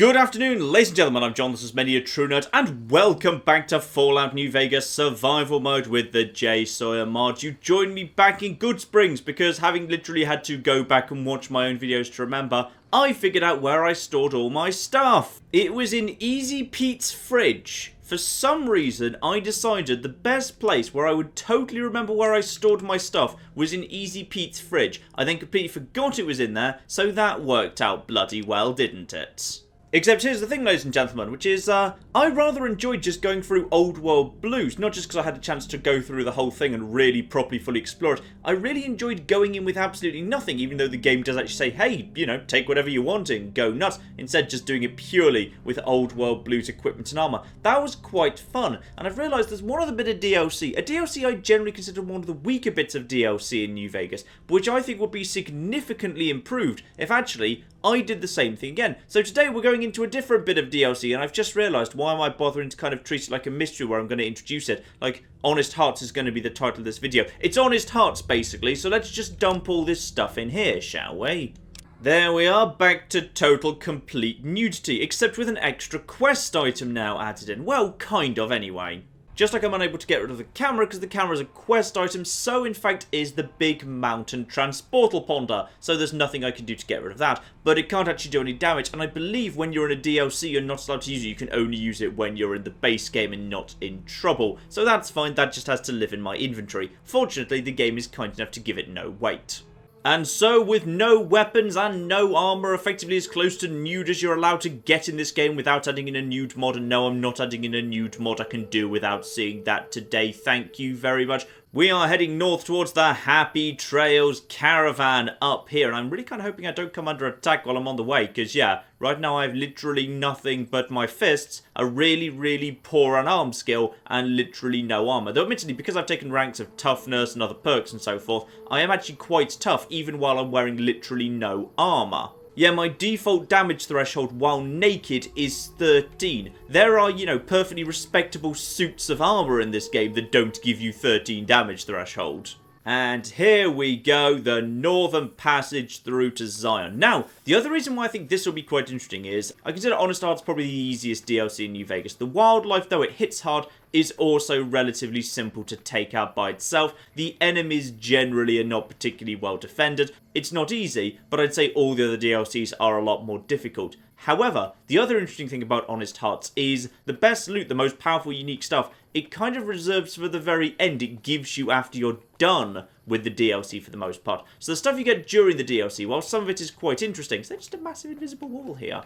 Good afternoon, ladies and gentlemen, I'm John, this is Many a True Nerd, and welcome back to Fallout New Vegas Survival Mode with the J Sawyer mod. You joined me back in Goodsprings, because having literally had to go back and watch my own videos to remember, I figured out where I stored all my stuff. It was in Easy Pete's fridge. For some reason, I decided the best place where I would totally remember where I stored my stuff was in Easy Pete's fridge. I then completely forgot it was in there, so that worked out bloody well, didn't it? Except here's the thing, ladies and gentlemen, which is, I rather enjoyed just going through Old World Blues, not just because I had a chance to go through the whole thing and really properly fully explore it. I really enjoyed going in with absolutely nothing, even though the game does actually say, hey, you know, take whatever you want and go nuts. Instead, just doing it purely with Old World Blues equipment and armor. That was quite fun, and I've realised there's one other bit of DLC. A DLC I generally consider one of the weaker bits of DLC in New Vegas, but which I think would be significantly improved if actually I did the same thing again. So today we're going into a different bit of DLC, and I've just realised, why am I bothering to kind of treat it like a mystery where I'm going to introduce it? Like, Honest Hearts is going to be the title of this video. It's Honest Hearts, basically, so let's just dump all this stuff in here, shall we? There we are, back to total complete nudity, except with an extra quest item now added in. Well, kind of, anyway. Just like I'm unable to get rid of the camera because the camera is a quest item, so in fact is the big mountain transportal ponder. So there's nothing I can do to get rid of that, but it can't actually do any damage, and I believe when you're in a DLC you're not allowed to use it. You can only use it when you're in the base game and not in trouble. So that's fine, that just has to live in my inventory. Fortunately, the game is kind enough to give it no weight. And so, with no weapons and no armor, effectively as close to nude as you're allowed to get in this game without adding in a nude mod, and no, I'm not adding in a nude mod, I can do without seeing that today, thank you very much. We are heading north towards the Happy Trails caravan up here, and I'm really kind of hoping I don't come under attack while I'm on the way, because yeah, right now I have literally nothing but my fists, a really poor unarmed skill, and literally no armor. Though admittedly, because I've taken ranks of toughness and other perks and so forth, I am actually quite tough, even while I'm wearing literally no armor. Yeah, my default damage threshold while naked is 13. There are, you know, perfectly respectable suits of armor in this game that don't give you 13 damage threshold. And here we go, the Northern Passage through to Zion. Now, the other reason why I think this will be quite interesting is, I consider Honest Hearts probably the easiest DLC in New Vegas. The wildlife, though it hits hard, is also relatively simple to take out by itself. The enemies generally are not particularly well defended. It's not easy, but I'd say all the other DLCs are a lot more difficult. However, the other interesting thing about Honest Hearts is the best loot, the most powerful, unique stuff, it kind of reserves for the very end. It gives you after you're done with the DLC for the most part. So the stuff you get during the DLC, while some of it is quite interesting, is there just a massive invisible wall here?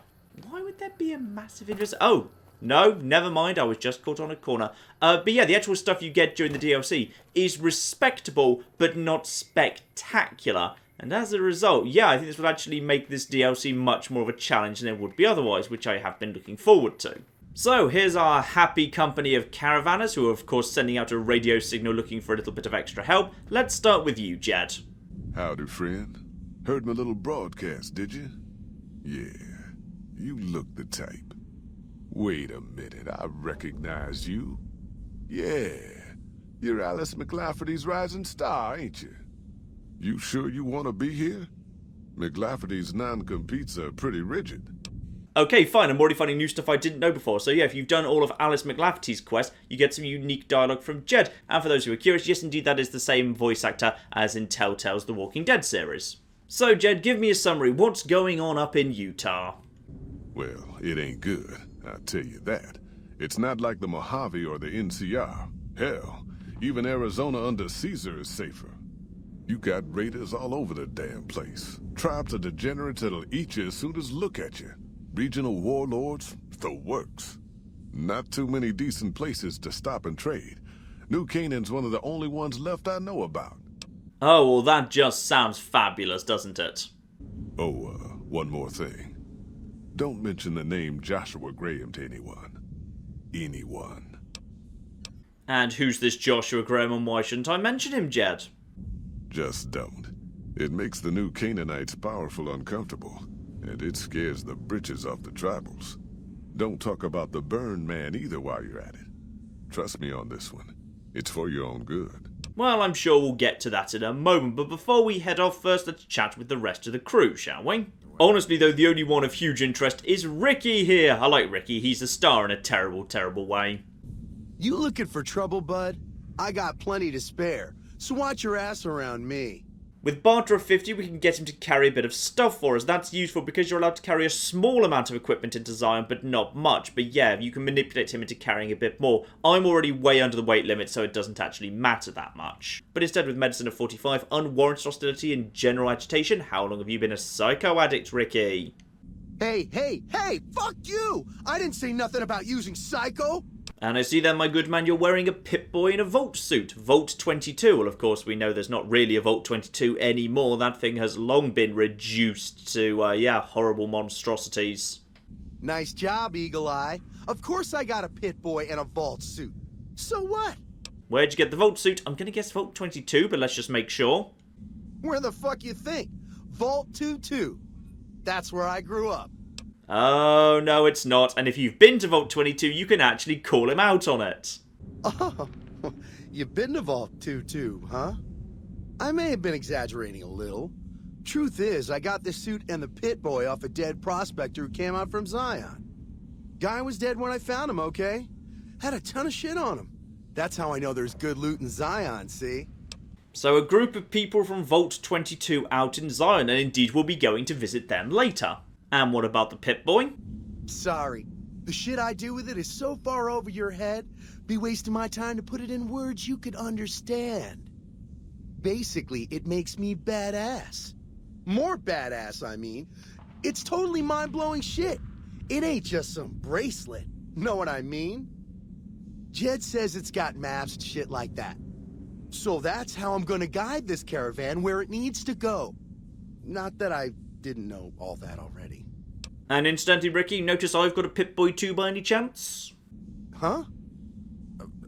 Why would there be a massive invisible... Oh, no, never mind, I was just caught on a corner. But yeah, the actual stuff you get during the DLC is respectable, but not spectacular. And as a result, yeah, I think this will actually make this DLC much more of a challenge than it would be otherwise, which I have been looking forward to. So, here's our happy company of caravanners, who are of course sending out a radio signal looking for a little bit of extra help. Let's start with you, Jed. Howdy, friend. Heard my little broadcast, did you? Yeah, you look the type. Wait a minute, I recognize you. Yeah, you're Alice McLafferty's rising star, ain't you? You sure you want to be here? McLafferty's non-competes are pretty rigid. Okay, fine, I'm already finding new stuff I didn't know before. So yeah, if you've done all of Alice McLafferty's quest, you get some unique dialogue from Jed. And for those who are curious, yes indeed, that is the same voice actor as in Telltale's The Walking Dead series. So Jed, give me a summary. What's going on up in Utah? Well, it ain't good, I'll tell you that. It's not like the Mojave or the NCR. Hell, even Arizona under Caesar is safer. You got raiders all over the damn place. Tribes of degenerates that'll eat you as soon as look at you. Regional warlords, the works. Not too many decent places to stop and trade. New Canaan's one of the only ones left I know about. Oh, well that just sounds fabulous, doesn't it? Oh, one more thing. Don't mention the name Joshua Graham to anyone. Anyone. And who's this Joshua Graham and why shouldn't I mention him, Jed? Just don't. It makes the new Canaanites powerful uncomfortable, and it scares the britches off the tribals. Don't talk about the Burn Man either while you're at it. Trust me on this one. It's for your own good. Well, I'm sure we'll get to that in a moment, but before we head off, first let's chat with the rest of the crew, shall we? Honestly though, the only one of huge interest is Ricky here. I like Ricky, he's a star in a terrible, terrible way. You looking for trouble, bud? I got plenty to spare, so watch your ass around me. With barter of 50, we can get him to carry a bit of stuff for us. That's useful because you're allowed to carry a small amount of equipment into Zion, but not much. But yeah, you can manipulate him into carrying a bit more. I'm already way under the weight limit, so it doesn't actually matter that much. But instead, with medicine of 45, unwarranted hostility and general agitation, how long have you been a psycho addict, Ricky? Hey, fuck you! I didn't say nothing about using psycho! And I see then, my good man, you're wearing a Pip-Boy in a Vault suit. Vault 22. Well, of course, we know there's not really a Vault 22 anymore. That thing has long been reduced to, horrible monstrosities. Nice job, Eagle Eye. Of course I got a Pip-Boy and a Vault suit. So what? Where'd you get the Vault suit? I'm going to guess Vault 22, but let's just make sure. Where the fuck you think? Vault 22. That's where I grew up. Oh, no, it's not. And if you've been to Vault 22, you can actually call him out on it. Oh, you've been to Vault 22, huh? I may have been exaggerating a little. Truth is, I got this suit and the Pip-Boy off a dead prospector who came out from Zion. Guy was dead when I found him, okay? Had a ton of shit on him. That's how I know there's good loot in Zion, see? So a group of people from Vault 22 out in Zion, and indeed we'll be going to visit them later. And what about the Pip-Boy? Sorry. The shit I do with it is so far over your head, be wasting my time to put it in words you could understand. Basically, it makes me badass. More badass, I mean. It's totally mind-blowing shit. It ain't just some bracelet. Know what I mean? Jed says it's got maps and shit like that. So that's how I'm gonna guide this caravan where it needs to go. Not that I didn't know all that already. And incidentally, Ricky, notice I've got a Pip-Boy too by any chance? Huh?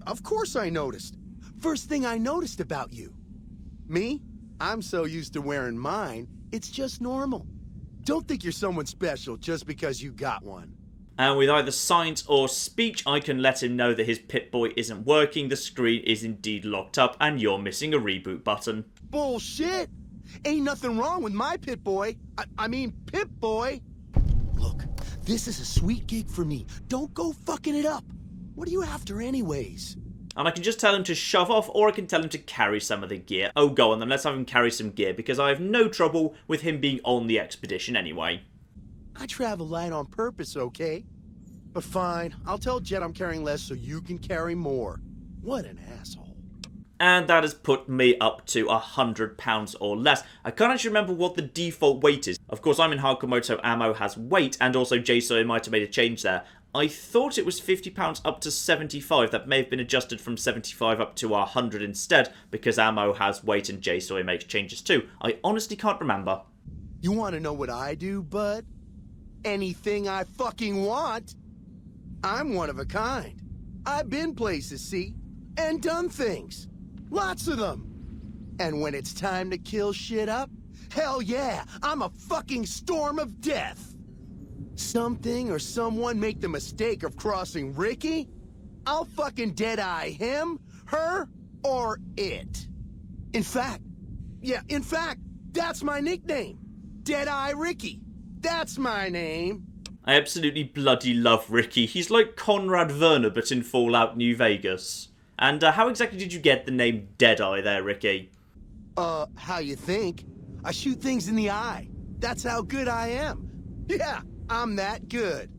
Of course I noticed. First thing I noticed about you. Me? I'm so used to wearing mine, it's just normal. Don't think you're someone special just because you got one. And with either science or speech, I can let him know that his Pip-Boy isn't working, the screen is indeed locked up, and you're missing a reboot button. Bullshit! Ain't nothing wrong with my Pip-Boy. I mean, Pip-Boy. Look, this is a sweet gig for me. Don't go fucking it up. What are you after anyways? And I can just tell him to shove off, or I can tell him to carry some of the gear. Oh, go on then, let's have him carry some gear, because I have no trouble with him being on the expedition anyway. I travel light on purpose, okay? But fine, I'll tell Jet I'm carrying less so you can carry more. What an asshole. And that has put me up to £100 or less. I can't actually remember what the default weight is. Of course, I'm in Hakamoto Ammo has weight, and also JSOY might have made a change there. I thought it was £50 up to 75. That may have been adjusted from 75 up to 100 instead, because Ammo has weight and JSOY makes changes too. I honestly can't remember. You want to know what I do, bud? Anything I fucking want. I'm one of a kind. I've been places, see? And done things. Lots of them. And when it's time to kill shit up, hell yeah, I'm a fucking storm of death. Something or someone make the mistake of crossing Ricky, I'll fucking dead-eye him, her, or it. In fact, that's my nickname. Dead-Eye Ricky. That's my name. I absolutely bloody love Ricky. He's like Conrad Werner, but in Fallout New Vegas. And how exactly did you get the name Deadeye there, Ricky? How you think? I shoot things in the eye. That's how good I am. Yeah, I'm that good.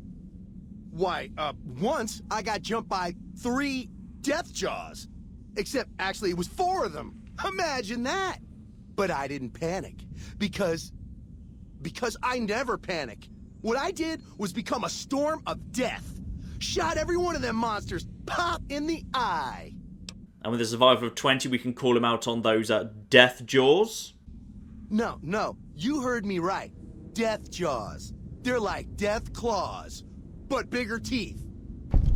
Why, once I got jumped by 3 Deathjaws. Except, actually, it was 4 of them. Imagine that. But I didn't panic. Because I never panic. What I did was become a storm of death. Shot every one of them monsters pop in the eye. And with a survivor of 20, we can call him out on those death jaws? No, you heard me right. Death jaws. They're like death claws, but bigger teeth.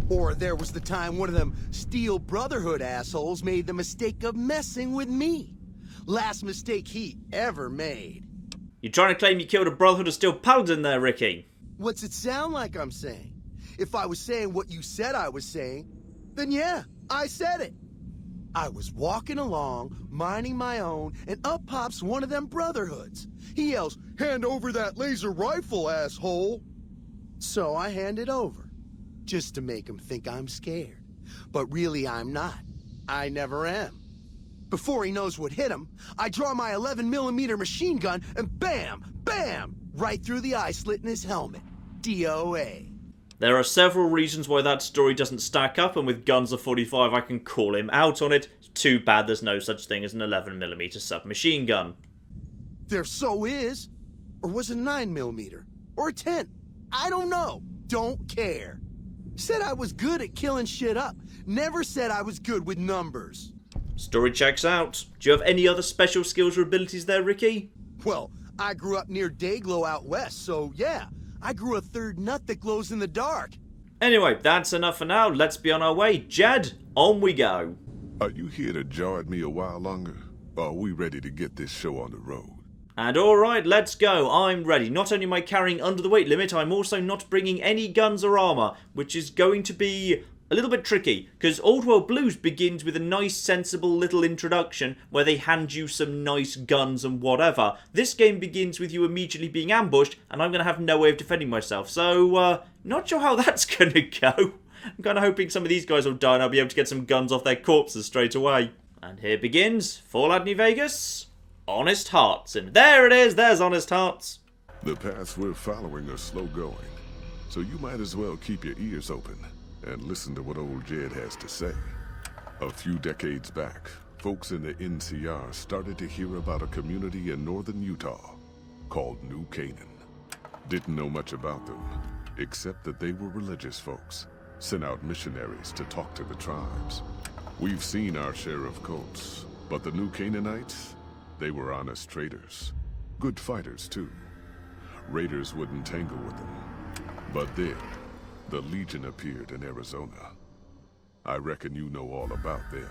Or there was the time one of them Steel Brotherhood assholes made the mistake of messing with me. Last mistake he ever made. You're trying to claim you killed a Brotherhood of Steel Paladin there, Ricky? What's it sound like I'm saying? If I was saying what you said I was saying, then yeah, I said it. I was walking along, minding my own, and up pops one of them brotherhoods. He yells, "Hand over that laser rifle, asshole!" So I hand it over, just to make him think I'm scared. But really I'm not. I never am. Before he knows what hit him, I draw my 11mm machine gun and bam, bam, right through the eye slit in his helmet. DOA. There are several reasons why that story doesn't stack up, and with Guns of 45 I can call him out on it. It's too bad there's no such thing as an 11mm submachine gun. There so is. Or was it 9mm? Or a 10? I don't know. Don't care. Said I was good at killing shit up. Never said I was good with numbers. Story checks out. Do you have any other special skills or abilities there, Ricky? Well, I grew up near Dayglow out west, so yeah. I grew a third nut that glows in the dark. Anyway, that's enough for now. Let's be on our way. Jed, on we go. Are you here to jar at me a while longer? Or are we ready to get this show on the road? And alright, let's go. I'm ready. Not only am I carrying under the weight limit, I'm also not bringing any guns or armour, which is going to be a little bit tricky, because Old World Blues begins with a nice, sensible little introduction where they hand you some nice guns and whatever. This game begins with you immediately being ambushed, and I'm going to have no way of defending myself, so, not sure how that's going to go. I'm kind of hoping some of these guys will die and I'll be able to get some guns off their corpses straight away. And here begins Fallout New Vegas, Honest Hearts. And there it is, there's Honest Hearts. The paths we're following are slow going, so you might as well keep your ears open and listen to what old Jed has to say. A few decades back, folks in the NCR started to hear about a community in northern Utah called New Canaan. Didn't know much about them, except that they were religious folks, sent out missionaries to talk to the tribes. We've seen our share of cults, but the New Canaanites, they were honest traders. Good fighters, too. Raiders wouldn't tangle with them. But then, the Legion appeared in Arizona. I reckon you know all about them.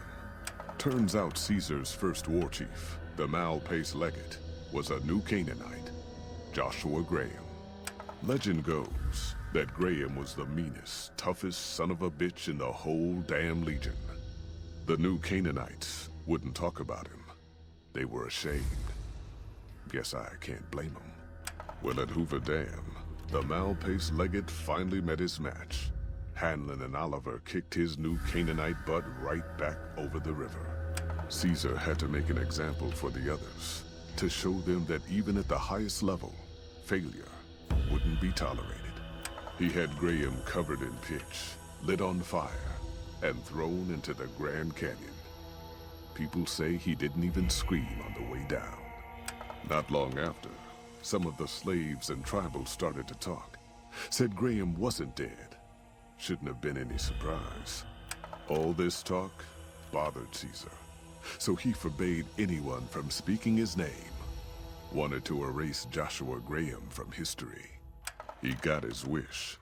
Turns out Caesar's first war chief, the Malpais Legate, was a New Canaanite, Joshua Graham. Legend goes that Graham was the meanest, toughest son of a bitch in the whole damn Legion. The New Canaanites wouldn't talk about him. They were ashamed. Guess I can't blame them. Well, at Hoover Dam, the Malpais Legate finally met his match. Hanlon and Oliver kicked his New Canaanite butt right back over the river. Caesar had to make an example for the others, to show them that even at the highest level, failure wouldn't be tolerated. He had Graham covered in pitch, lit on fire, and thrown into the Grand Canyon. People say he didn't even scream on the way down. Not long after, some of the slaves and tribals started to talk. Said Graham wasn't dead. Shouldn't have been any surprise. All this talk bothered Caesar, so he forbade anyone from speaking his name. Wanted to erase Joshua Graham from history. He got his wish.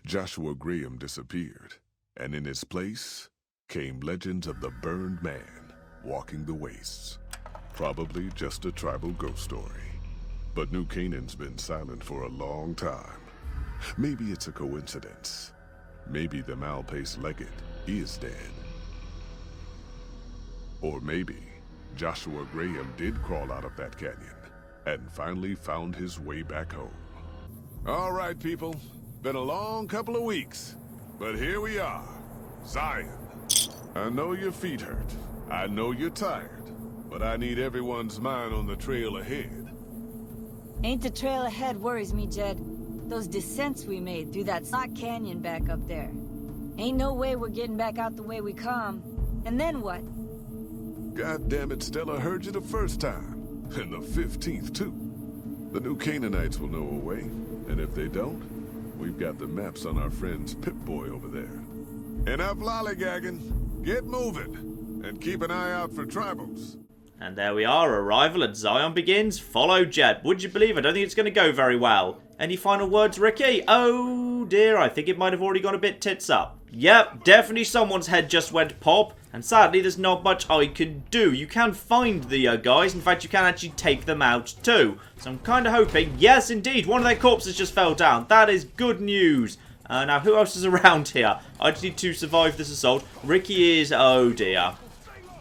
Joshua Graham disappeared, and in his place came legends of the burned man walking the wastes. Probably just a tribal ghost story. But New Canaan's been silent for a long time. Maybe it's a coincidence. Maybe the Malpais Legate is dead. Or maybe Joshua Graham did crawl out of that canyon and finally found his way back home. All right, people. Been a long couple of weeks, but here we are. Zion. I know your feet hurt. I know you're tired, but I need everyone's mind on the trail ahead. Ain't the trail ahead worries me, Jed. Those descents we made through that slot canyon back up there. Ain't no way we're getting back out the way we come. And then what? God damn it, Stella heard you the first time. And the 15th, too. The New Canaanites will know a way, and if they don't, we've got the maps on our friend's Pip-Boy over there. Enough lollygagging. Get moving, and keep an eye out for tribals. And there we are, arrival at Zion begins. Follow Jed. Would you believe? I don't think it's going to go very well. Any final words, Ricky? Oh dear, I think it might have already gone a bit tits up. Yep, definitely someone's head just went pop. And sadly, there's not much I can do. You can find the guys. In fact, you can actually take them out too. So I'm kind of hoping, yes indeed, one of their corpses just fell down. That is good news. Now, who else is around here? I just need to survive this assault. Ricky is, oh dear.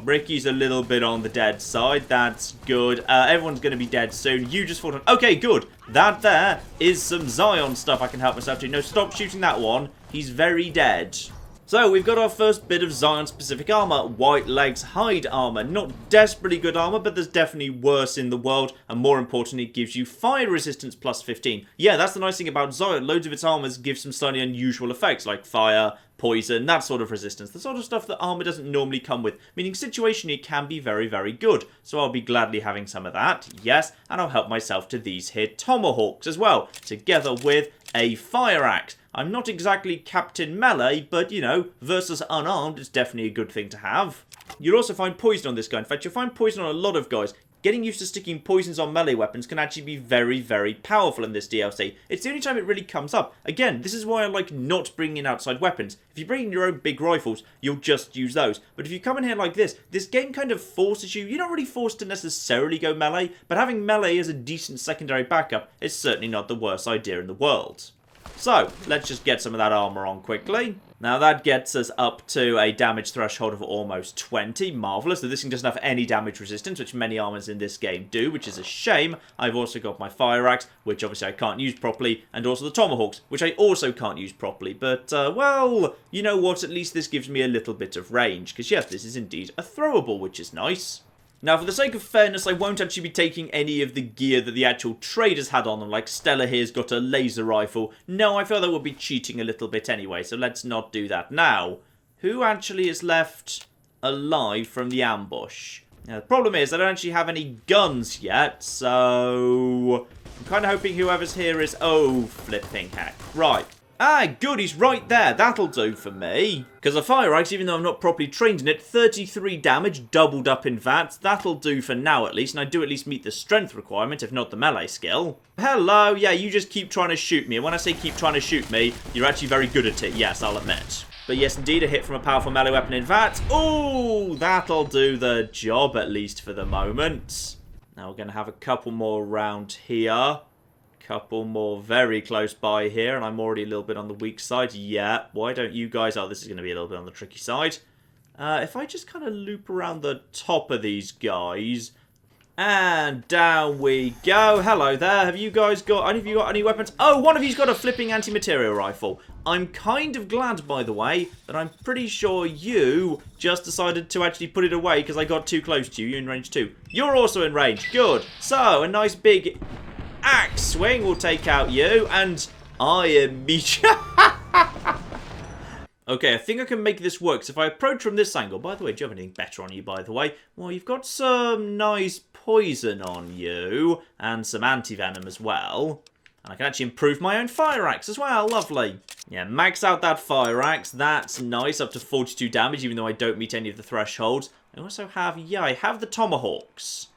Ricky's a little bit on the dead side. That's good. Everyone's going to be dead soon. You just fought on... Okay, good. That there is some Zion stuff I can help myself to. No, stop shooting that one. He's very dead. So, we've got our first bit of Zion-specific armor. White Legs hide armor. Not desperately good armor, but there's definitely worse in the world. And more importantly, it gives you fire resistance plus 15. Yeah, that's the nice thing about Zion. Loads of its armors give some slightly unusual effects, like fire, poison, that sort of resistance. The sort of stuff that armor doesn't normally come with. Meaning, situationally, it can be very, very good. So I'll be gladly having some of that. Yes, and I'll help myself to these here Tomahawks as well. Together with a fire axe. I'm not exactly Captain Melee, but, you know, versus unarmed, it's definitely a good thing to have. You'll also find poison on this guy. In fact, you'll find poison on a lot of guys. Getting used to sticking poisons on melee weapons can actually be very, very powerful in this DLC. It's the only time it really comes up. Again, this is why I like not bringing in outside weapons. If you bring in your own big rifles, you'll just use those. But if you come in here like this game kind of forces you. You're not really forced to necessarily go melee, but having melee as a decent secondary backup is certainly not the worst idea in the world. So, let's just get some of that armor on quickly. Now, that gets us up to a damage threshold of almost 20. Marvellous. So this thing doesn't have any damage resistance, which many armors in this game do, which is a shame. I've also got my fire axe, which obviously I can't use properly, and also the tomahawks, which I also can't use properly. But, well, you know what? At least this gives me a little bit of range, because, yes, this is indeed a throwable, which is nice. Now, for the sake of fairness, I won't actually be taking any of the gear that the actual traders had on them, like Stella here's got a laser rifle. No, I feel that would be cheating a little bit anyway, so let's not do that. Now, who actually is left alive from the ambush? Now, the problem is I don't actually have any guns yet, so I'm kind of hoping whoever's here is... Oh, flipping heck. Right. Ah, good, he's right there. That'll do for me. Because a fire axe, even though I'm not properly trained in it, 33 damage, doubled up in that. That'll do for now at least, and I do at least meet the strength requirement, if not the melee skill. Hello, yeah, you just keep trying to shoot me. And when I say keep trying to shoot me, you're actually very good at it, yes, I'll admit. But yes, indeed, a hit from a powerful melee weapon in that. Ooh, that'll do the job, at least for the moment. Now we're going to have a couple more around here. Couple more very close by here, and I'm already a little bit on the weak side. Yeah, why don't you guys... Oh, this is going to be a little bit on the tricky side. If I just kind of loop around the top of these guys... And down we go. Hello there. Have you guys got... Any of you got any weapons? Oh, one of you's got a flipping anti-material rifle. I'm kind of glad, by the way, that I'm pretty sure you just decided to actually put it away because I got too close to you. You're in range too. You're also in range. Good. So, a nice big... axe swing will take out you, and I am... Okay, I think I can make this work. So if I approach from this angle... By the way, do you have anything better on you, by the way? Well, you've got some nice poison on you, and some anti-venom as well. And I can actually improve my own fire axe as well. Lovely. Yeah, max out that fire axe. That's nice, up to 42 damage, even though I don't meet any of the thresholds. I also have... Yeah, I have the tomahawks.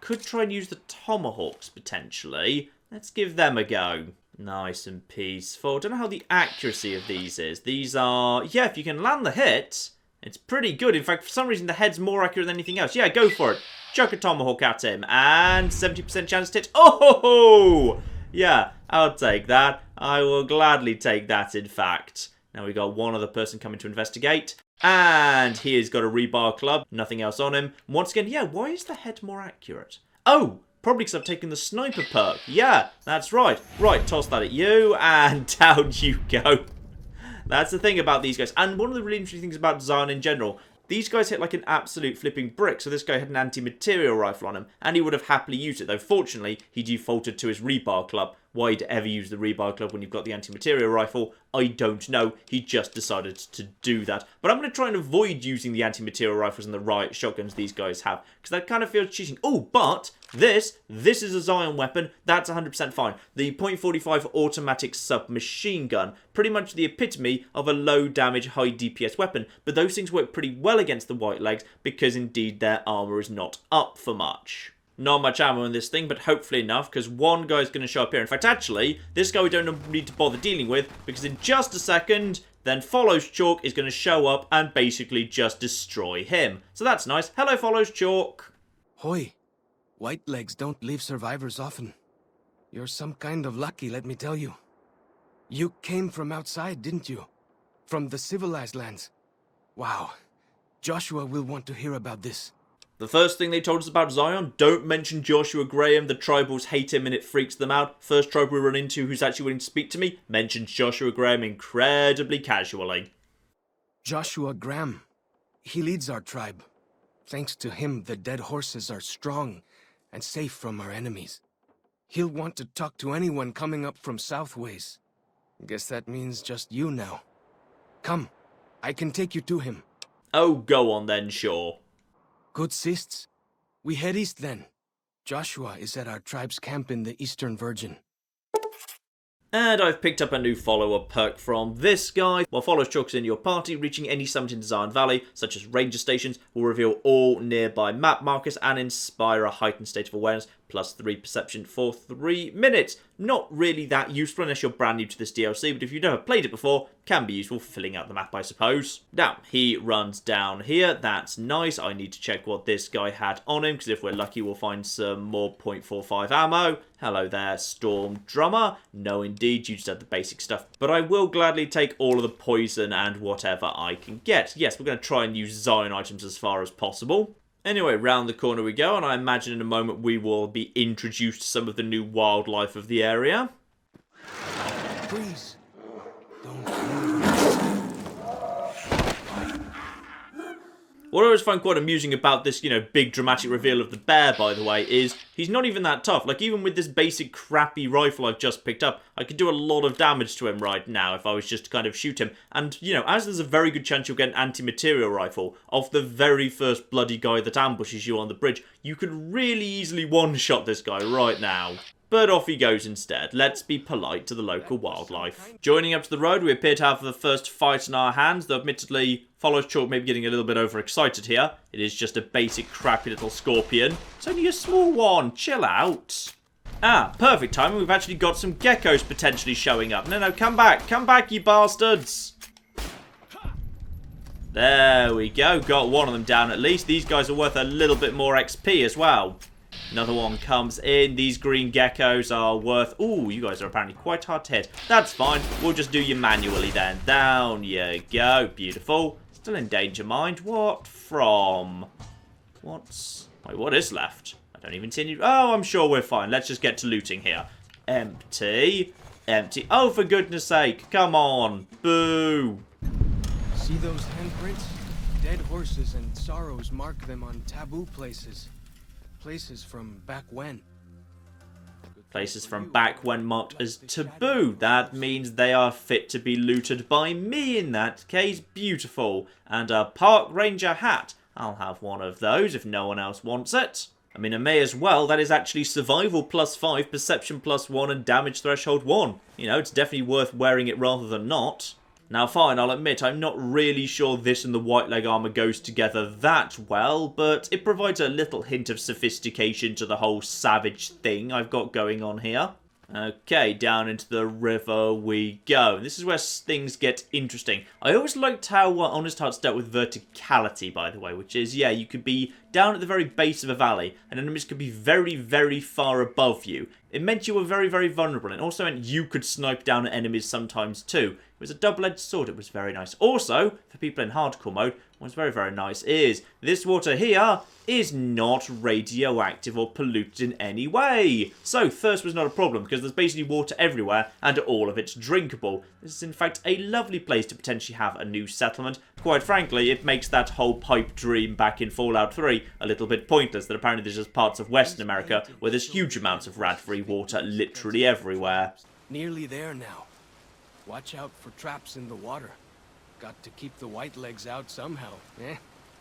Could try and use the tomahawks, potentially. Let's give them a go. Nice and peaceful. Don't know how the accuracy of these is. These are... Yeah, if you can land the hit, it's pretty good. In fact, for some reason, the head's more accurate than anything else. Yeah, go for it. Chuck a tomahawk at him. And 70% chance to hit. Oh! Yeah, I'll take that. I will gladly take that, in fact. Now we got one other person coming to investigate. And he has got a rebar club. Nothing else on him. Once again, yeah, why is the head more accurate? Oh, probably because I've taken the sniper perk. Yeah, that's right. Right, toss that at you, and down you go. That's the thing about these guys. And one of the really interesting things about Zion in general, these guys hit like an absolute flipping brick. So this guy had an anti-material rifle on him, and he would have happily used it. Though, fortunately, he defaulted to his rebar club. Why he'd ever use the rebar club when you've got the anti-material rifle, I don't know. He just decided to do that. But I'm going to try and avoid using the anti-material rifles and the riot shotguns these guys have, because that kind of feels cheating. Oh, but this is a Zion weapon. That's 100% fine. The .45 automatic submachine gun. Pretty much the epitome of a low damage, high DPS weapon. But those things work pretty well against the White Legs, because indeed their armor is not up for much. Not much ammo in this thing, but hopefully enough, because one guy's going to show up here. In fact, actually, this guy we don't need to bother dealing with, because in just a second, then Follows Chalk is going to show up and basically just destroy him. So that's nice. Hello, Follows Chalk. Hoi. White Legs don't leave survivors often. You're some kind of lucky, let me tell you. You came from outside, didn't you? From the civilized lands. Wow. Joshua will want to hear about this. The first thing they told us about Zion, don't mention Joshua Graham. The tribals hate him and it freaks them out. First tribe we run into who's actually willing to speak to me mentions Joshua Graham incredibly casually. Joshua Graham. He leads our tribe. Thanks to him, the dead horses are strong and safe from our enemies. He'll want to talk to anyone coming up from Southways. Guess that means just you now. Come, I can take you to him. Oh, go on then, sure. Good sists. We head east then. Joshua is at our tribe's camp in the Eastern Virgin. And I've picked up a new follower perk from this guy. While follows chalks in your party, reaching any summit in Zion Valley, such as ranger stations, will reveal all nearby map markers and inspire a heightened state of awareness, plus 3 perception for 3 minutes. Not really that useful unless you're brand new to this DLC, but if you've never played it before, can be useful for filling out the map, I suppose. Now, he runs down here. That's nice. I need to check what this guy had on him, because if we're lucky, we'll find some more .45 ammo. Hello there, Storm Drummer. No, indeed, you just had the basic stuff. But I will gladly take all of the poison and whatever I can get. Yes, we're going to try and use Zion items as far as possible. Anyway, round the corner we go, and I imagine in a moment we will be introduced to some of the new wildlife of the area. Please, don't What I always find quite amusing about this, big dramatic reveal of the bear, by the way, is he's not even that tough. Like, even with this basic crappy rifle I've just picked up, I could do a lot of damage to him right now if I was just to kind of shoot him. And, as there's a very good chance you'll get an anti-material rifle off the very first bloody guy that ambushes you on the bridge, you could really easily one-shot this guy right now. But off he goes instead. Let's be polite to the local wildlife. Joining up to the road, we appear to have the first fight in our hands, though admittedly, Follows Chalk may be getting a little bit overexcited here. It is just a basic crappy little scorpion. It's only a small one. Chill out. Ah, perfect timing. We've actually got some geckos potentially showing up. No, come back, you bastards. There we go. Got one of them down at least. These guys are worth a little bit more XP as well. Another one comes in. These green geckos are worth... Ooh, you guys are apparently quite hard to hit. That's fine. We'll just do you manually then. Down you go. Beautiful. Still in danger, mind. What from? What's... Wait, what is left? I don't even see any... Oh, I'm sure we're fine. Let's just get to looting here. Empty. Empty. Oh, for goodness sake. Come on. Boo. See those handprints? Dead horses and sorrows mark them on taboo places. Places from back when. Places from back when marked as taboo. That means they are fit to be looted by me in that case. Beautiful. And a park ranger hat. I'll have one of those if no one else wants it. I mean, I may as well. That is actually survival +5, perception +1, and damage threshold 1. It's definitely worth wearing it rather than not. Now fine, I'll admit I'm not really sure this and the white leg armor goes together that well, but it provides a little hint of sophistication to the whole savage thing I've got going on here. Okay, down into the river we go. This is where things get interesting. I always liked how Honest Hearts dealt with verticality, by the way, which is, yeah, you could be down at the very base of a valley, and enemies could be very, very far above you. It meant you were very, very vulnerable, and it also meant you could snipe down at enemies sometimes too. It was a double-edged sword, it was very nice. Also, for people in hardcore mode, what's very, very nice is this water here is not radioactive or polluted in any way. So, thirst was not a problem, because there's basically water everywhere, and all of it's drinkable. This is, in fact, a lovely place to potentially have a new settlement. Quite frankly, it makes that whole pipe dream back in Fallout 3 a little bit pointless, that apparently there's just parts of Western America where there's huge amounts of rad-free water literally everywhere. Nearly there now. Watch out for traps in the water. Got to keep the white legs out somehow, eh?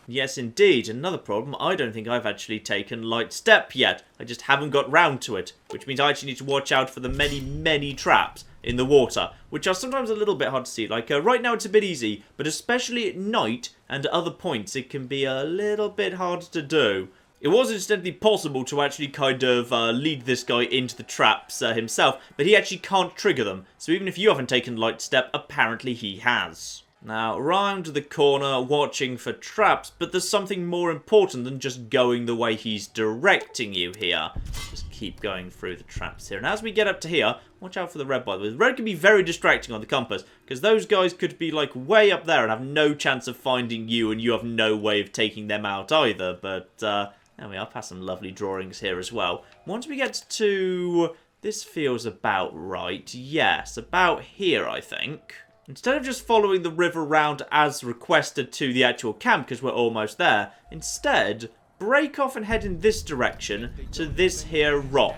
Yes, indeed. Another problem, I don't think I've actually taken light step yet. I just haven't got round to it, which means I actually need to watch out for the many, many traps in the water, which are sometimes a little bit hard to see. Like, right now it's a bit easy, but especially at night and at other points, it can be a little bit hard to do. It was incidentally possible to actually kind of lead this guy into the traps himself, but he actually can't trigger them. So even if you haven't taken light step, apparently he has. Now, round the corner, watching for traps, but there's something more important than just going the way he's directing you here. Just keep going through the traps here. And as we get up to here, watch out for the red, by the way. The red can be very distracting on the compass, because those guys could be, like, way up there and have no chance of finding you, and you have no way of taking them out either. But, there we are, past some lovely drawings here as well. Once we get to... This feels about right. Yes, about here, I think. Instead of just following the river round as requested to the actual camp, because we're almost there, instead, break off and head in this direction to this here rock.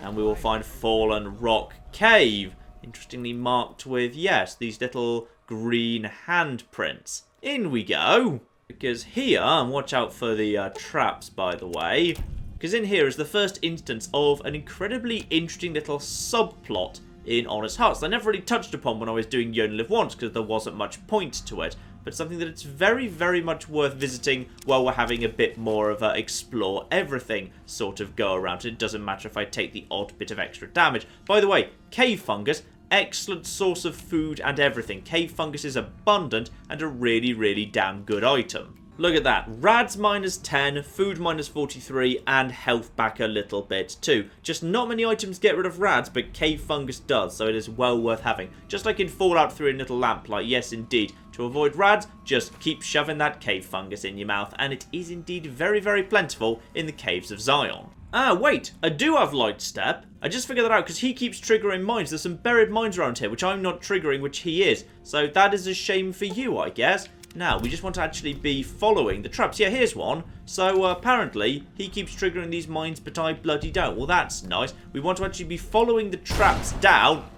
And we will find Fallen Rock Cave. Interestingly marked with, yes, these little green handprints. In we go. Because here, and watch out for the traps, by the way, because in here is the first instance of an incredibly interesting little subplot in Honest Hearts. I never really touched upon when I was doing You Only Live Once because there wasn't much point to it, but something that it's very, very much worth visiting while we're having a bit more of a explore everything sort of go around. It doesn't matter if I take the odd bit of extra damage. By the way, cave fungus, excellent source of food and everything. Cave fungus is abundant and a really, really damn good item. Look at that. Rads minus 10, food minus 43, and health back a little bit too. Just not many items get rid of rads, but cave fungus does, so it is well worth having. Just like in Fallout 3 and Little Lamplight, yes indeed. To avoid rads, just keep shoving that cave fungus in your mouth, and it is indeed very, very plentiful in the caves of Zion. Ah, wait, I do have Light Step. I just figured that out because he keeps triggering mines. There's some buried mines around here, which I'm not triggering, which he is. So that is a shame for you, I guess. Now, we just want to actually be following the traps. Yeah, here's one. So, apparently, he keeps triggering these mines, but I bloody don't. Well, that's nice. We want to actually be following the traps down.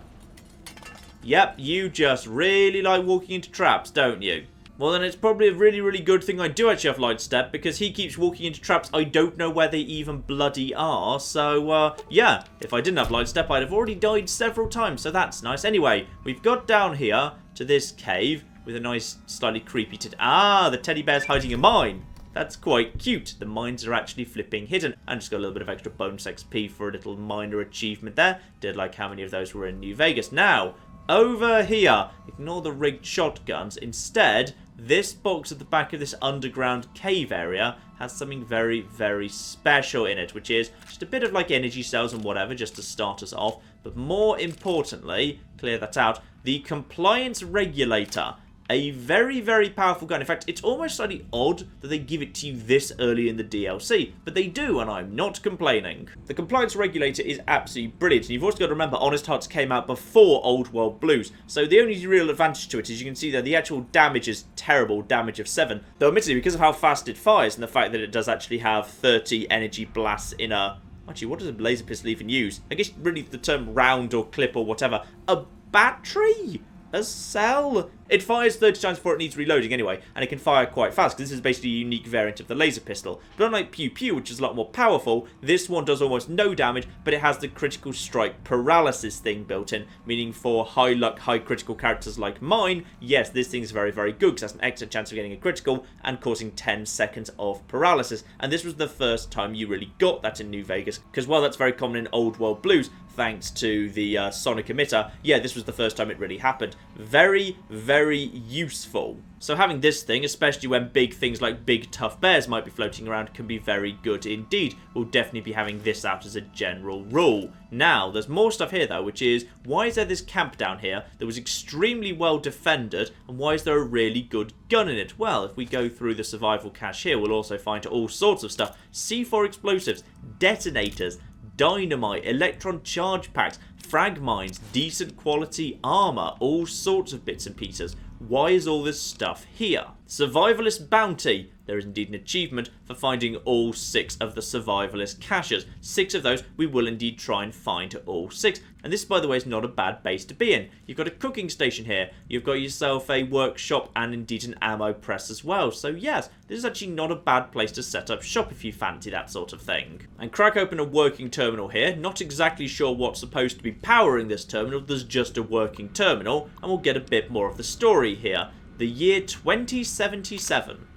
Yep, you just really like walking into traps, don't you? Well, then it's probably a really, really good thing I do actually have Light Step, because he keeps walking into traps I don't know where they even bloody are. So, yeah, if I didn't have Light Step, I'd have already died several times, so that's nice. Anyway, we've got down here to this cave with a nice, slightly creepy... the teddy bear's hiding a mine. That's quite cute. The mines are actually flipping hidden. And just got a little bit of extra bonus XP for a little minor achievement there. Did like how many of those were in New Vegas. Now, over here, ignore the rigged shotguns. Instead, this box at the back of this underground cave area has something very, very special in it, which is just a bit of like energy cells and whatever, just to start us off. But more importantly, clear that out, the compliance regulator. A very, very powerful gun. In fact, it's almost slightly odd that they give it to you this early in the DLC, but they do, and I'm not complaining. The compliance regulator is absolutely brilliant, and you've also got to remember Honest Hearts came out before Old World Blues, so the only real advantage to it is you can see that the actual damage is terrible, damage of 7, though admittedly because of how fast it fires and the fact that it does actually have 30 energy blasts in a... Actually, what does a laser pistol even use? I guess really the term round or clip or whatever. A battery? A cell? It fires 30 times before it needs reloading anyway, and it can fire quite fast, because this is basically a unique variant of the laser pistol. But unlike Pew Pew, which is a lot more powerful, this one does almost no damage, but it has the critical strike paralysis thing built in, meaning for high luck, high critical characters like mine, yes, this thing's very, very good, because it has an excellent chance of getting a critical and causing 10 seconds of paralysis. And this was the first time you really got that in New Vegas, because while that's very common in Old World Blues, thanks to the sonic emitter, yeah, this was the first time it really happened. Very, very useful. So having this thing, especially when big things like big tough bears might be floating around, can be very good indeed. We'll definitely be having this out as a general rule. Now, there's more stuff here though, which is, why is there this camp down here that was extremely well defended, and why is there a really good gun in it? Well, if we go through the survival cache here, we'll also find all sorts of stuff. C4 explosives, detonators, dynamite, electron charge packs, frag mines, decent quality armor, all sorts of bits and pieces. Why is all this stuff here? Survivalist bounty. There is indeed an achievement for finding all 6 of the survivalist caches. 6 of those we will indeed try and find all 6. And this, by the way, is not a bad base to be in. You've got a cooking station here. You've got yourself a workshop and indeed an ammo press as well. So yes, this is actually not a bad place to set up shop if you fancy that sort of thing. And crack open a working terminal here. Not exactly sure what's supposed to be powering this terminal. There's just a working terminal. And we'll get a bit more of the story here. The year 2077.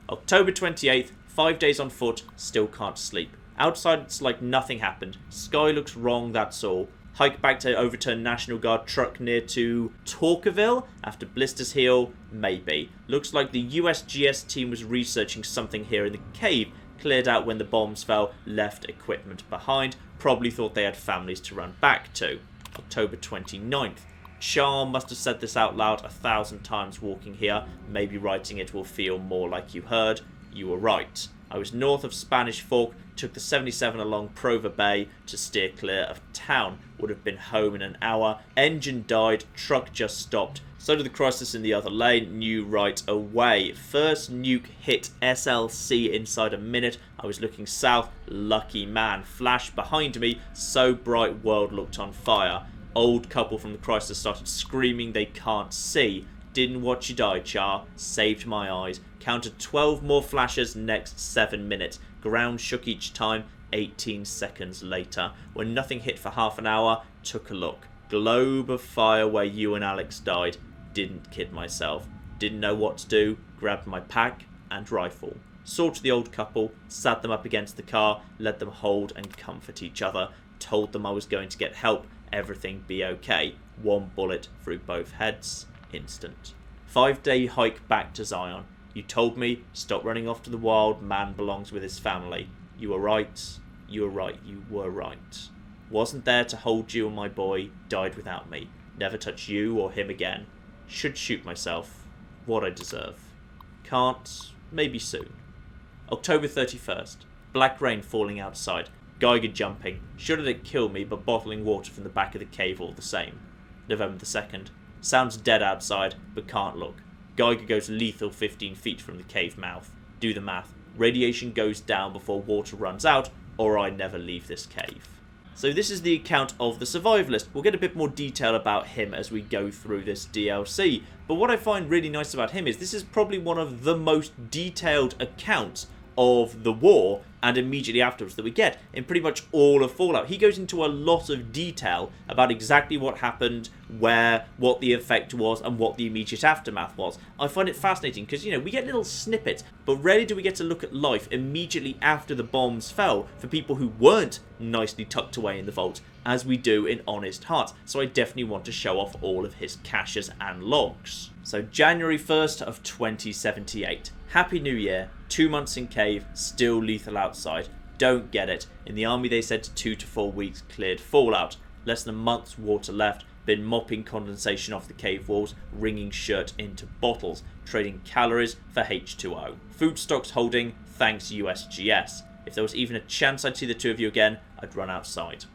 October 28th, 5 days on foot, still can't sleep. Outside it's like nothing happened. Sky looks wrong, that's all. Hike back to overturned National Guard truck near to Torkerville after Blister's Hill? Maybe. Looks like the USGS team was researching something here in the cave. Cleared out when the bombs fell, left equipment behind. Probably thought they had families to run back to. October 29th. Char must have said this out loud 1,000 times walking here. Maybe writing it will feel more like you heard. You were right. I was north of Spanish Fork, took the 77 along Prover Bay to steer clear of town. Would have been home in an hour. Engine died, truck just stopped. So did the crisis in the other lane, knew right away. First nuke hit SLC inside a minute. I was looking south, lucky man. Flash behind me, so bright world looked on fire. Old couple from the crisis started screaming they can't see. Didn't watch you die, Char. Saved my eyes. Counted 12 more flashes next 7 minutes. Ground shook each time, 18 seconds later. When nothing hit for half an hour, took a look. Globe of fire where you and Alex died. Didn't kid myself. Didn't know what to do. Grabbed my pack and rifle. Saw to the old couple, sat them up against the car, let them hold and comfort each other. Told them I was going to get help. Everything be okay. One bullet through both heads. Instant. 5-day hike back to Zion. You told me, stop running off to the wild, man belongs with his family. You were right. You were right. You were right. Wasn't there to hold you and my boy. Died without me. Never touch you or him again. Should shoot myself. What I deserve. Can't. Maybe soon. October 31st. Black rain falling outside. Geiger jumping. Shouldn't it kill me, but bottling water from the back of the cave all the same. November the 2nd. Sounds dead outside, but can't look. Geiger goes lethal 15 feet from the cave mouth. Do the math. Radiation goes down before water runs out, or I never leave this cave. So this is the account of the survivalist. We'll get a bit more detail about him as we go through this DLC. But what I find really nice about him is this is probably one of the most detailed accounts of the war and immediately afterwards that we get in pretty much all of Fallout. He goes into a lot of detail about exactly what happened, where, what the effect was, and what the immediate aftermath was. I find it fascinating because, you know, we get little snippets, but rarely do we get to look at life immediately after the bombs fell for people who weren't nicely tucked away in the vault, as we do in Honest Hearts. So I definitely want to show off all of his caches and logs. So January 1st of 2078. Happy New Year. 2 months in cave, still lethal outside. Don't get it. In the army they said 2 to 4 weeks cleared Fallout. Less than a month's water left. Been mopping condensation off the cave walls, wringing shirt into bottles, trading calories for H2O. Food stocks holding, thanks USGS. If there was even a chance I'd see the two of you again, I'd run outside.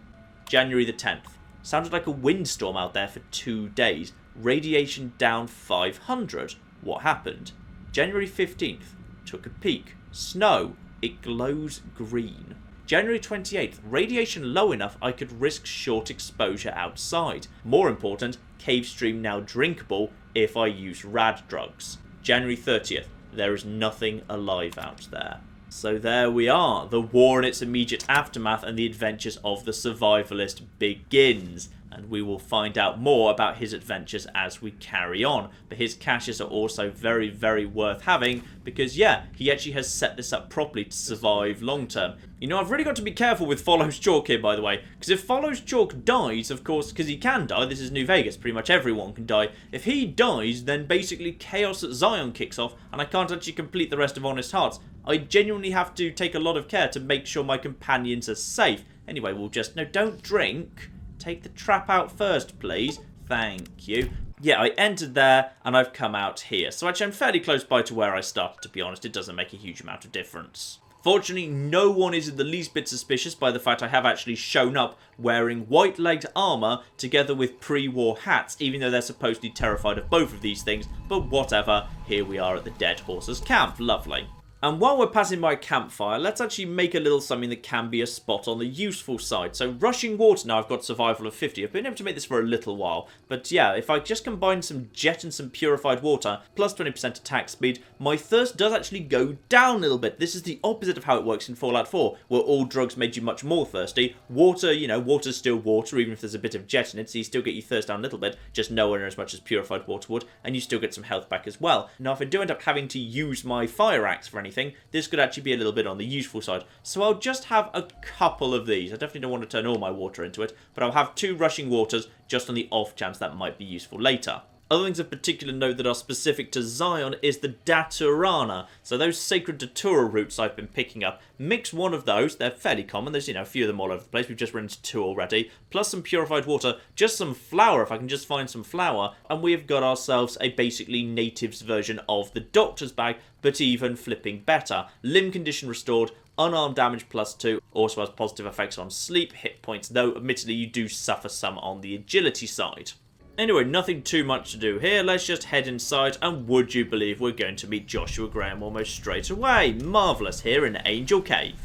January the 10th. Sounded like a windstorm out there for 2 days. Radiation down 500. What happened? January 15th. Took a peek. Snow. It glows green. January 28th. Radiation low enough I could risk short exposure outside. More important, cave stream now drinkable if I use rad drugs. January 30th. There is nothing alive out there. So there we are. The war and its immediate aftermath and the adventures of the survivalist begins. And we will find out more about his adventures as we carry on. But his caches are also very, very worth having because, yeah, he actually has set this up properly to survive long term. You know, I've really got to be careful with Follows Chalk here, by the way, because if Follows Chalk dies, of course, because he can die, this is New Vegas, pretty much everyone can die. If he dies, then basically Chaos at Zion kicks off, and I can't actually complete the rest of Honest Hearts. I genuinely have to take a lot of care to make sure my companions are safe. Anyway, we'll just... No, don't drink. Take the trap out first, please. Thank you. Yeah, I entered there, and I've come out here. So actually, I'm fairly close by to where I started, to be honest. It doesn't make a huge amount of difference. Fortunately, no one is in the least bit suspicious by the fact I have actually shown up wearing white-legged armour together with pre-war hats, even though they're supposedly terrified of both of these things. But whatever, here we are at the Dead Horses camp. Lovely. And while we're passing by a campfire, let's actually make a little something that can be a spot on the useful side. So rushing water now, I've got survival of 50. I've been able to make this for a little while. But yeah, if I just combine some jet and some purified water, plus 20% attack speed, my thirst does actually go down a little bit. This is the opposite of how it works in Fallout 4, where all drugs made you much more thirsty. Water, you know, water's still water, even if there's a bit of jet in it, so you still get your thirst down a little bit, just nowhere near as much as purified water would, and you still get some health back as well. Now, if I do end up having to use my fire axe for any anything, this could actually be a little bit on the useful side. So I'll just have a couple of these. I definitely don't want to turn all my water into it, but I'll have 2 rushing waters just on the off chance that might be useful later. Other things of particular note that are specific to Zion is the Daturana. So those sacred Datura roots I've been picking up. Mix one of those. They're fairly common. There's, a few of them all over the place. We've just run into 2 already. Plus some purified water. Just some flour, if I can just find some flour. And we've got ourselves a basically natives version of the Doctor's Bag, but even flipping better. Limb condition restored. Unarmed damage +2, also has positive effects on sleep, hit points, though admittedly you do suffer some on the agility side. Anyway, nothing too much to do here, let's just head inside, and would you believe we're going to meet Joshua Graham almost straight away. Marvellous, here in Angel Cave.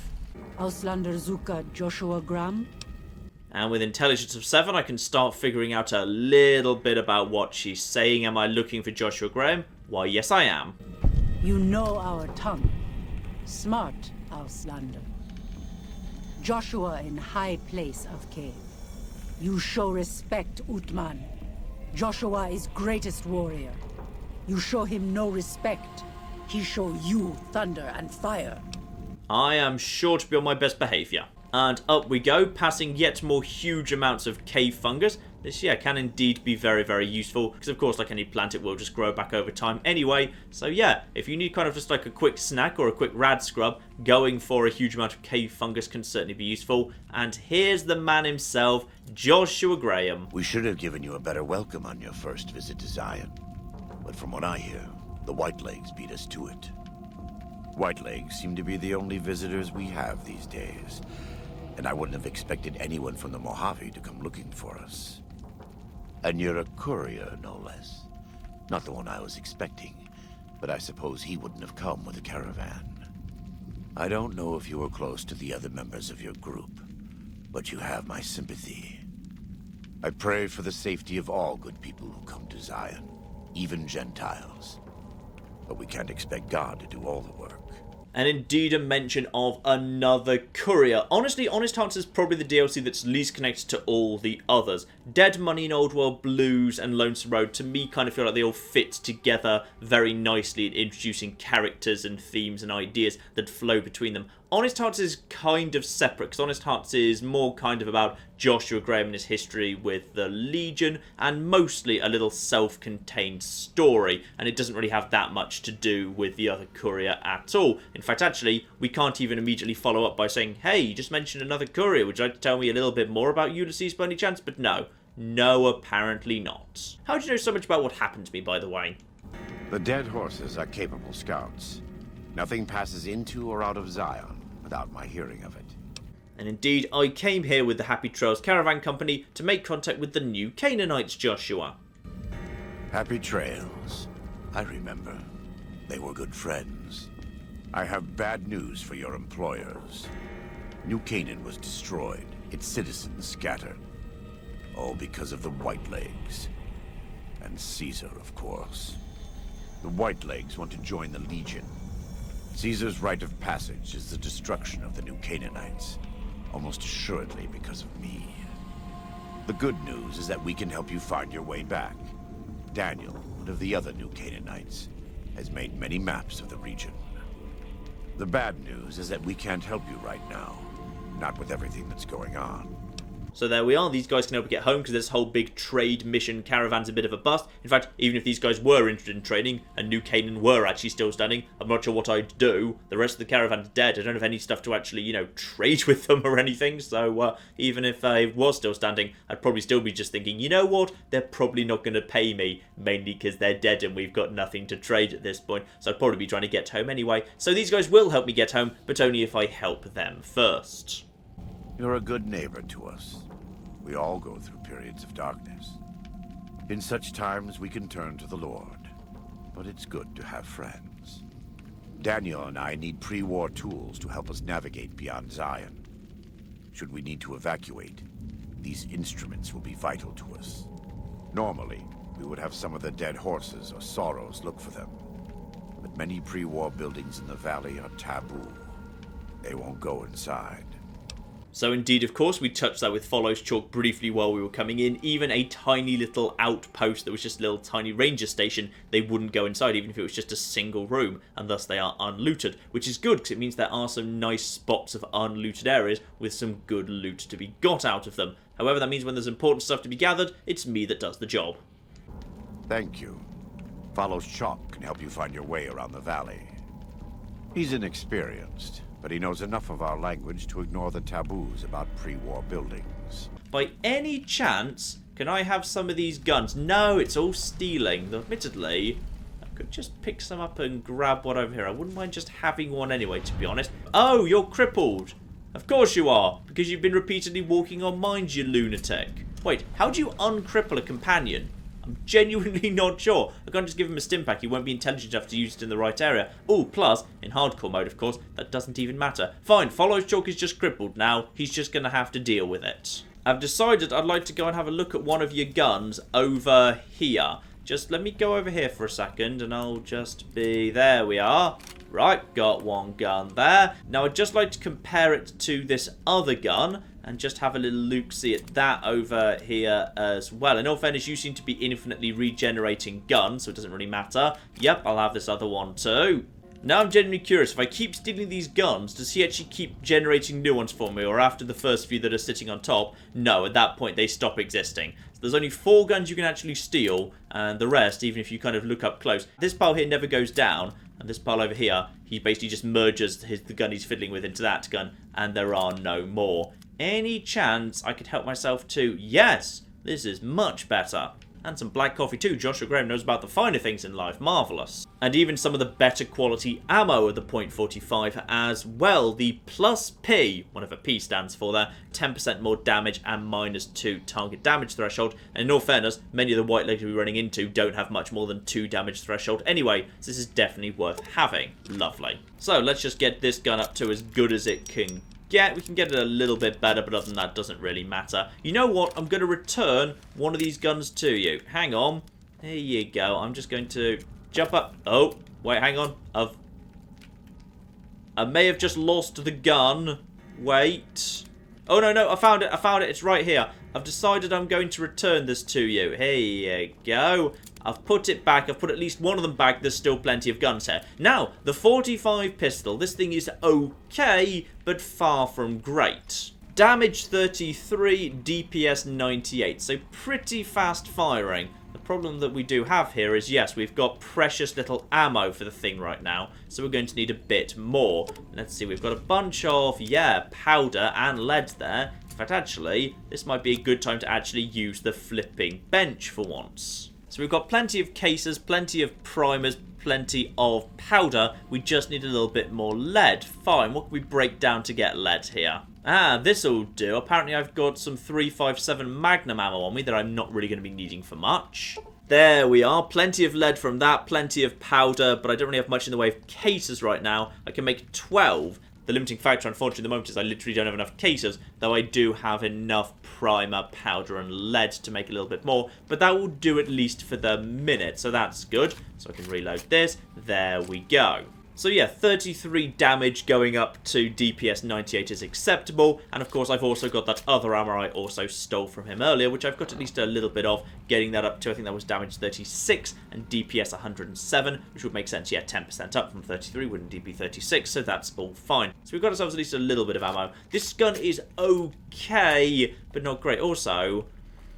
Auslander Zuka Joshua Graham? And with intelligence of 7, I can start figuring out a little bit about what she's saying. Am I looking for Joshua Graham? Why, yes I am. You know our tongue. Smart, Auslander. Joshua in high place of cave. You show respect, Utman. Joshua is greatest warrior. You show him no respect. He show you thunder and fire. I am sure to be on my best behaviour. And up we go, passing yet more huge amounts of cave fungus. This, can indeed be very, very useful, because of course, like any plant, it will just grow back over time anyway. So if you need kind of just like a quick snack or a quick rad scrub, going for a huge amount of cave fungus can certainly be useful. And here's the man himself, Joshua Graham. We should have given you a better welcome on your first visit to Zion. But from what I hear, the Whitelegs beat us to it. Whitelegs seem to be the only visitors we have these days. And I wouldn't have expected anyone from the Mojave to come looking for us. And you're a courier, no less. Not the one I was expecting, but I suppose he wouldn't have come with a caravan. I don't know if you were close to the other members of your group, but you have my sympathy. I pray for the safety of all good people who come to Zion, even Gentiles. But we can't expect God to do all the work. And indeed a mention of another courier. Honestly, Honest Hearts is probably the DLC that's least connected to all the others. Dead Money and Old World Blues and Lonesome Road, to me, kind of feel like they all fit together very nicely in introducing characters and themes and ideas that flow between them. Honest Hearts is kind of separate, because Honest Hearts is more kind of about Joshua Graham and his history with the Legion, and mostly a little self-contained story, and it doesn't really have that much to do with the other courier at all. In fact, actually, we can't even immediately follow up by saying, hey, you just mentioned another courier, would you like to tell me a little bit more about Ulysses by any chance? But no, apparently not. How do you know so much about what happened to me, by the way? The dead horses are capable scouts. Nothing passes into or out of Zion without my hearing of it. And indeed, I came here with the Happy Trails Caravan Company to make contact with the new Canaanites, Joshua. Happy Trails. I remember. They were good friends. I have bad news for your employers. New Canaan was destroyed, its citizens scattered. All because of the Whitelegs. And Caesar, of course. The Whitelegs want to join the Legion. Caesar's rite of passage is the destruction of the new Canaanites. Almost assuredly because of me. The good news is that we can help you find your way back. Daniel, one of the other new Canaanites, has made many maps of the region. The bad news is that we can't help you right now. Not with everything that's going on. So there we are, these guys can help you get home because this whole big trade mission caravan's a bit of a bust. In fact, even if these guys were interested in trading and New Canaan were actually still standing, I'm not sure what I'd do. The rest of the caravan's dead. I don't have any stuff to actually, trade with them or anything. So even if I was still standing, I'd probably still be just thinking, you know what? They're probably not going to pay me, mainly because they're dead and we've got nothing to trade at this point. So I'd probably be trying to get home anyway. So these guys will help me get home, but only if I help them first. You're a good neighbor to us. We all go through periods of darkness. In such times, we can turn to the Lord. But it's good to have friends. Daniel and I need pre-war tools to help us navigate beyond Zion. Should we need to evacuate, these instruments will be vital to us. Normally, we would have some of the dead horses or sorrows look for them. But many pre-war buildings in the valley are taboo. They won't go inside. So indeed, of course, we touched that with Follows Chalk briefly while we were coming in. Even a tiny little outpost that was just a little tiny ranger station, they wouldn't go inside even if it was just a single room, and thus they are unlooted, which is good because it means there are some nice spots of unlooted areas with some good loot to be got out of them. However, that means when there's important stuff to be gathered, it's me that does the job. Thank you. Follows Chalk can help you find your way around the valley. He's inexperienced, but he knows enough of our language to ignore the taboos about pre-war buildings. By any chance, can I have some of these guns? No, it's all stealing. Though admittedly, I could just pick some up and grab one over here. I wouldn't mind just having one anyway, to be honest. Oh, you're crippled. Of course you are, because you've been repeatedly walking on mines, you lunatic. Wait, how do you uncripple a companion? I'm genuinely not sure. I can't just give him a stim pack. He won't be intelligent enough to use it in the right area. Oh, plus, in hardcore mode, of course, that doesn't even matter. Fine, Follows Chalk is just crippled now. He's just going to have to deal with it. I've decided I'd like to go and have a look at one of your guns over here. Just let me go over here for a second, and I'll just be... There we are. Right, got one gun there. Now, I'd just like to compare it to this other gun and just have a little look-see at that over here as well. In all fairness, you seem to be infinitely regenerating guns, so it doesn't really matter. Yep, I'll have this other one too. Now I'm genuinely curious, if I keep stealing these guns, does he actually keep generating new ones for me, or after the first few that are sitting on top, no, at that point they stop existing. So there's only 4 guns you can actually steal, and the rest, even if you kind of look up close, this pile here never goes down, and this pile over here, he basically just merges the gun he's fiddling with into that gun, and there are no more. Any chance I could help myself to? Yes, this is much better. And some black coffee too. Joshua Graham knows about the finer things in life. Marvellous. And even some of the better quality ammo of the .45 as well. The plus P, whatever P stands for there, 10% more damage and -2 target damage threshold. And in all fairness, many of the white legs we're running into don't have much more than 2 damage threshold anyway. So this is definitely worth having. Lovely. So let's just get this gun up to as good as it can get. We can get it a little bit better, but other than that, it doesn't really matter. You know what? I'm going to return one of these guns to you. Hang on. There you go. I'm just going to jump up. Oh, wait, hang on. I may have just lost the gun. Wait. Oh, no, I found it. It's right here. I've decided I'm going to return this to you. Here you go. I've put it back. I've put at least one of them back. There's still plenty of guns here. Now, the 45 pistol. This thing is okay, but far from great. Damage 33, DPS 98. So pretty fast firing. The problem that we do have here is, yes, we've got precious little ammo for the thing right now. So we're going to need a bit more. Let's see, we've got a bunch of, yeah, powder and lead there. In fact, actually, this might be a good time to actually use the flipping bench for once. So we've got plenty of cases, plenty of primers, plenty of powder. We just need a little bit more lead. Fine, what can we break down to get lead here? Ah, this'll do. Apparently I've got some 357 Magnum ammo on me that I'm not really going to be needing for much. There we are. Plenty of lead from that, plenty of powder, but I don't really have much in the way of cases right now. I can make 12. The limiting factor, unfortunately, at the moment is I literally don't have enough cases, though I do have enough primer, powder, and lead to make a little bit more, but that will do at least for the minute, so that's good. So I can reload this. There we go. So yeah, 33 damage going up to DPS 98 is acceptable, and of course I've also got that other armor I also stole from him earlier, which I've got at least a little bit of, getting that up to, I think that was damage 36 and DPS 107, which would make sense, yeah, 10% up from 33 wouldn't be 36, so that's all fine. So we've got ourselves at least a little bit of ammo. This gun is okay, but not great. Also,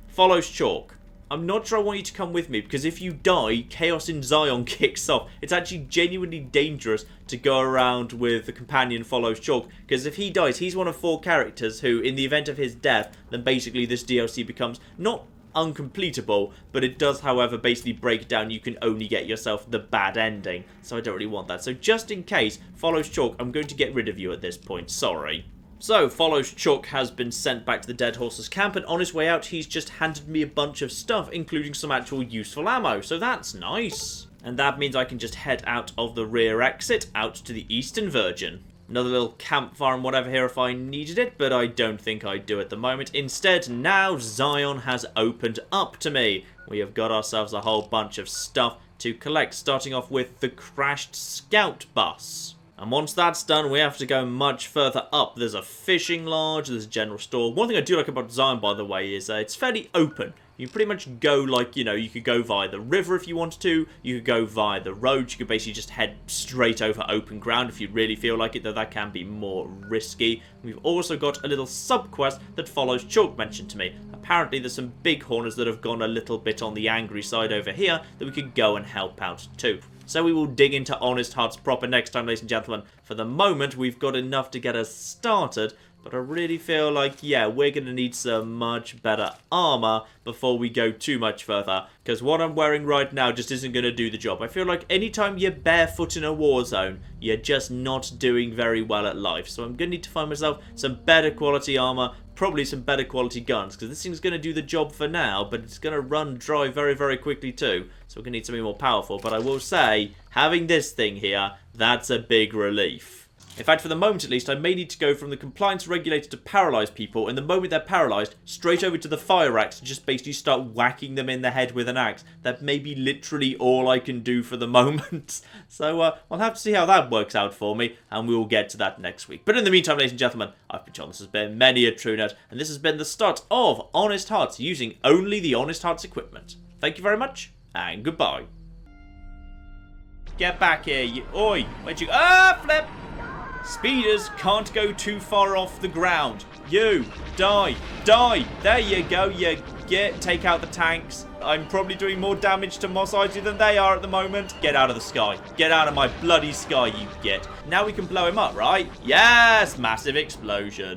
Follows Chalk. I'm not sure I want you to come with me, because if you die, Chaos in Zion kicks off. It's actually genuinely dangerous to go around with the companion Follows Chalk, because if he dies, he's one of 4 characters who, in the event of his death, then basically this DLC becomes not uncompletable, but it does, however, basically break down. You can only get yourself the bad ending, so I don't really want that. So just in case, Follows Chalk, I'm going to get rid of you at this point. Sorry. So, Follows Chalk has been sent back to the Dead Horses camp, and on his way out, he's just handed me a bunch of stuff, including some actual useful ammo, so that's nice. And that means I can just head out of the rear exit, out to the Eastern Virgin. Another little campfire and whatever here if I needed it, but I don't think I do at the moment. Instead, now Zion has opened up to me. We have got ourselves a whole bunch of stuff to collect, starting off with the crashed scout bus. And once that's done, we have to go much further up. There's a fishing lodge, there's a general store. One thing I do like about Zion, by the way, is it's fairly open. You can pretty much go, like, you know, you could go via the river if you wanted to. You could go via the road. You could basically just head straight over open ground if you really feel like it, though that can be more risky. We've also got a little sub-quest that follows Chalk mentioned to me. Apparently there's some bighorners that have gone a little bit on the angry side over here that we could go and help out too. So we will dig into Honest Hearts proper next time, ladies and gentlemen. For the moment, we've got enough to get us started, but I really feel like, yeah, we're going to need some much better armor before we go too much further, because what I'm wearing right now just isn't going to do the job. I feel like anytime you're barefoot in a war zone, you're just not doing very well at life. So I'm going to need to find myself some better quality armor, probably some better quality guns, because this thing's going to do the job for now, but it's going to run dry very, very quickly too. So we're going to need something more powerful. But I will say, having this thing here, that's a big relief. In fact, for the moment at least, I may need to go from the compliance regulator to paralyzed people, and the moment they're paralyzed, straight over to the fire axe to just basically start whacking them in the head with an axe. That may be literally all I can do for the moment. So I'll have to see how that works out for me, and we will get to that next week. But in the meantime, ladies and gentlemen, I've been John, this has been Many a True Nerd, and this has been the start of Honest Hearts, using only the Honest Hearts equipment. Thank you very much, and goodbye. Get back here, you... Oi! Where'd you... Ah, flip! Speeders can't go too far off the ground. You, die, die. There you go, you get, take out the tanks. I'm probably doing more damage to Mos Eisley than they are at the moment. Get out of the sky. Get out of my bloody sky, you get. Now we can blow him up, right? Yes, massive explosion.